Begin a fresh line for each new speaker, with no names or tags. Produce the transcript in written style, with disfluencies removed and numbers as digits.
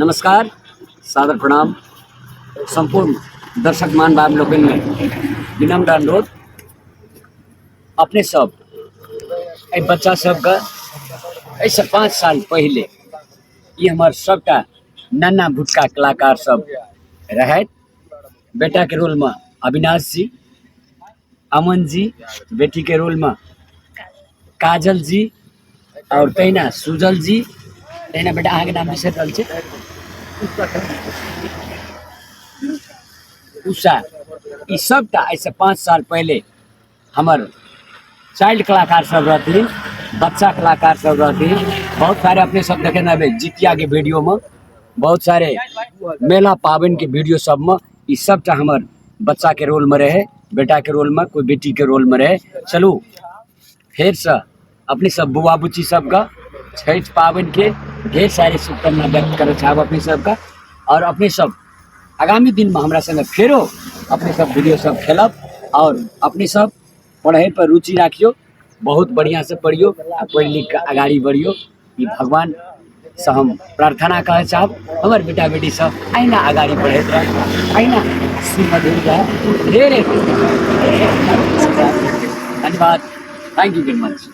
नमस्कार, सादर प्रणाम। संपूर्ण दर्शक मान बाब लोग में विनम्र अनुरोध अपने सब बच्चा सबका ऐसे 5 साल पहले ये हमार सबका नन्ना भुटका कलाकार सब रहे। बेटा के रोल में अविनाश जी, अमन जी, बेटी के रोल में काजल जी और तैना सुजल जी, तैना बेटा आगे नाम बिसर रहल छै उषा। ई सबटा ऐसे 5 साल पहले हमार चाइल्ड कलाकार सब रहती, बच्चा कलाकार सब रहती। बहुत सारे अपने सब देखे ना जितिया के वीडियो में, बहुत सारे मेला पावन के वीडियो सब में ई सबटा हमार बच्चा के रोल में रहे, बेटा के रोल में, कोई बेटी के रोल में रहे। चलू फिर से अपने सब बुआ बुची सबका छठ पावन के ढेर सारे शुभकामना व्यक्त करे चाहब अपने सबका। और अपने सब आगामी दिन में हमारा संगे फेरो अपने सब वीडियो सब खेलब और अपने सब पढ़ाई पर रुचि राखियो, बहुत बढ़िया से पढ़ियो, पढ़ लिख के आगाड़ी बढ़ियो। ये भगवान से हम प्रार्थना करे चाहब हमार बेटा बेटी सब अहिना आगाड़ी बढ़त रहे, अहिना सुमधुर रहे। ढेर धन्यवाद। Thank you very much.